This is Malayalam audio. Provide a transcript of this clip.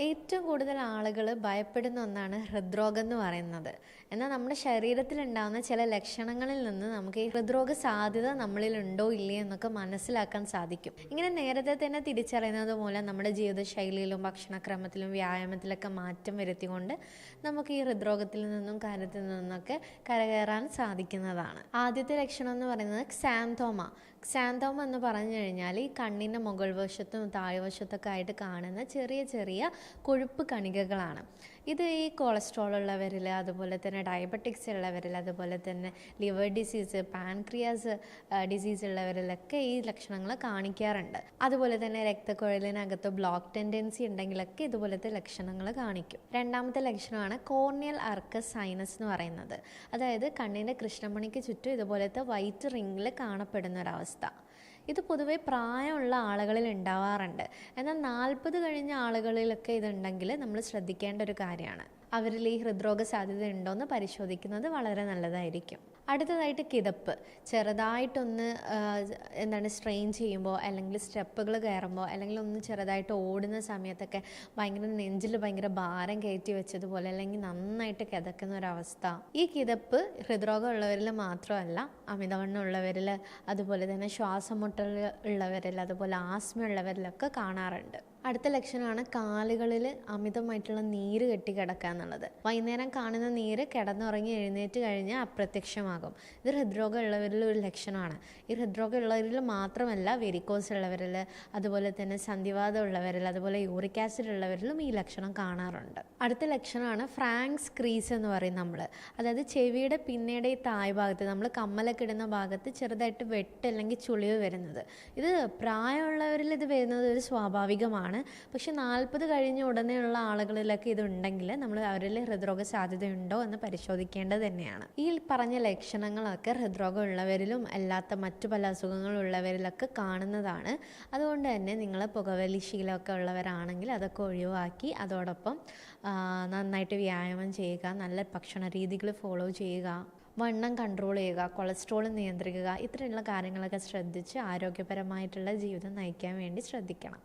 ഏറ്റവും കൂടുതൽ ആളുകൾ ഭയപ്പെടുന്ന ഒന്നാണ് ഹൃദ്രോഗം എന്ന് പറയുന്നത്. എന്നാൽ നമ്മുടെ ശരീരത്തിലുണ്ടാകുന്ന ചില ലക്ഷണങ്ങളിൽ നിന്ന് നമുക്ക് ഈ ഹൃദ്രോഗ സാധ്യത നമ്മളിൽ ഉണ്ടോ ഇല്ലേ എന്നൊക്കെ മനസ്സിലാക്കാൻ സാധിക്കും. ഇങ്ങനെ നേരത്തെ തന്നെ തിരിച്ചറിയുന്നത് മൂലം നമ്മുടെ ജീവിതശൈലിയിലും ഭക്ഷണക്രമത്തിലും വ്യായാമത്തിലൊക്കെ മാറ്റം വരുത്തിക്കൊണ്ട് നമുക്ക് ഈ ഹൃദ്രോഗത്തിൽ നിന്നും കാര്യത്തിൽ നിന്നൊക്കെ കരകയറാൻ സാധിക്കുന്നതാണ്. ആദ്യത്തെ ലക്ഷണം എന്ന് പറയുന്നത് ക്സാന്തോമ എന്ന് പറഞ്ഞു കഴിഞ്ഞാൽ ഈ കണ്ണിൻ്റെ മുകൾ വശത്തും താഴ്വശത്തൊക്കെ ആയിട്ട് കാണുന്ന ചെറിയ ചെറിയ കൊഴുപ്പ് കണികകളാണ്. ഇത് ഈ കൊളസ്ട്രോൾ ഉള്ളവരിൽ, അതുപോലെ തന്നെ ഡയബറ്റിക്സ് ഉള്ളവരിൽ, അതുപോലെ തന്നെ ലിവർ ഡിസീസ്, പാൻക്രിയാസ് ഡിസീസ് ഉള്ളവരിലൊക്കെ ഈ ലക്ഷണങ്ങൾ കാണിക്കാറുണ്ട്. അതുപോലെ തന്നെ രക്തക്കുഴലിനകത്ത് ബ്ലോക്ക് ടെൻഡൻസി ഉണ്ടെങ്കിലൊക്കെ ഇതുപോലത്തെ ലക്ഷണങ്ങൾ കാണിക്കും. രണ്ടാമത്തെ ലക്ഷണമാണ് കോർണിയൽ അർക്കസ് സൈനസ് എന്ന് പറയുന്നത്. അതായത് കണ്ണിൻ്റെ കൃഷ്ണമണിക്ക് ചുറ്റും ഇതുപോലത്തെ വൈറ്റ് റിങ്ങിൽ കാണപ്പെടുന്ന ഒരവസ്ഥ. ഇത് പൊതുവെ പ്രായമുള്ള ആളുകളിൽ ഉണ്ടാവാറുണ്ട്. എന്നാൽ 40 കഴിഞ്ഞ ആളുകളിലൊക്കെ ഇതുണ്ടെങ്കിൽ നമ്മൾ ശ്രദ്ധിക്കേണ്ട ഒരു കാര്യമാണ്. അവരിൽ ഈ ഹൃദ്രോഗ സാധ്യത ഉണ്ടോയെന്ന് പരിശോധിക്കുന്നത് വളരെ നല്ലതായിരിക്കും. അടുത്തതായിട്ട് കിതപ്പ്. ചെറുതായിട്ടൊന്ന് സ്ട്രെയിൻ ചെയ്യുമ്പോൾ, അല്ലെങ്കിൽ സ്റ്റെപ്പുകൾ കയറുമ്പോൾ, അല്ലെങ്കിൽ ഒന്ന് ചെറുതായിട്ട് ഓടുന്ന സമയത്തൊക്കെ നെഞ്ചിൽ ഭയങ്കര ഭാരം കയറ്റി വെച്ചതുപോലെ, അല്ലെങ്കിൽ നന്നായിട്ട് കിതക്കുന്ന ഒരവസ്ഥ. ഈ കിതപ്പ് ഹൃദ്രോഗം ഉള്ളവരിൽ മാത്രമല്ല, അമിതവണ്ണം ഉള്ളവരിൽ, അതുപോലെ തന്നെ ശ്വാസമുട്ടൽ ഉള്ളവരിൽ, അതുപോലെ ആസ്മ ഉള്ളവരിലൊക്കെ കാണാറുണ്ട്. അടുത്ത ലക്ഷണമാണ് കാലുകളിൽ അമിതമായിട്ടുള്ള നീര് കെട്ടിക്കിടക്കുക എന്നുള്ളത്. വൈകുന്നേരം കാണുന്ന നീര് കിടന്നുറങ്ങി എഴുന്നേറ്റ് കഴിഞ്ഞാൽ അപ്രത്യക്ഷമാകും. ഇത് ഹൃദ്രോഗം ഉള്ളവരിൽ ഒരു ലക്ഷണമാണ്. ഈ ഹൃദ്രോഗം ഉള്ളവരിൽ മാത്രമല്ല, വെരിക്കോസ് ഉള്ളവരിൽ, അതുപോലെ തന്നെ സന്ധിവാതം ഉള്ളവരിൽ, അതുപോലെ യൂറിക് ആസിഡ് ഉള്ളവരിലും ഈ ലക്ഷണം കാണാറുണ്ട്. അടുത്ത ലക്ഷണമാണ് ഫ്രാങ്ക്സ് ക്രീസ് എന്ന് പറയും നമ്മൾ. അതായത് ചെവിയുടെ പിന്നീട് ഈ തായ് ഭാഗത്ത്, നമ്മൾ കമ്മലൊക്കെ ഇടുന്ന ഭാഗത്ത് ചെറുതായിട്ട് വെട്ട് അല്ലെങ്കിൽ ചുളിവ് വരുന്നത്. ഇത് പ്രായമുള്ളവരിൽ ഇത് വരുന്നത് ഒരു സ്വാഭാവികമാണ്. പക്ഷെ 40 കഴിഞ്ഞ ഉടനെയുള്ള ആളുകളിലൊക്കെ ഇതുണ്ടെങ്കിൽ നമ്മൾ അവരിൽ ഹൃദ്രോഗ സാധ്യതയുണ്ടോ എന്ന് പരിശോധിക്കേണ്ടത് തന്നെയാണ്. ഈ പറഞ്ഞ ലക്ഷണങ്ങളൊക്കെ ഹൃദ്രോഗം ഉള്ളവരിലും അല്ലാത്ത മറ്റു പല അസുഖങ്ങളുള്ളവരിലൊക്കെ കാണുന്നതാണ്. അതുകൊണ്ട് തന്നെ നിങ്ങൾ പുകവലി ശീലമൊക്കെ ഉള്ളവരാണെങ്കിൽ അതൊക്കെ ഒഴിവാക്കി, അതോടൊപ്പം നന്നായിട്ട് വ്യായാമം ചെയ്യുക, നല്ല ഭക്ഷണ രീതികൾ ഫോളോ ചെയ്യുക, വണ്ണം കൺട്രോൾ ചെയ്യുക, കൊളസ്ട്രോൾ നിയന്ത്രിക്കുക, ഇത്തരമുള്ള കാര്യങ്ങളൊക്കെ ശ്രദ്ധിച്ച് ആരോഗ്യപരമായിട്ടുള്ള ജീവിതം നയിക്കാൻ വേണ്ടി ശ്രദ്ധിക്കണം.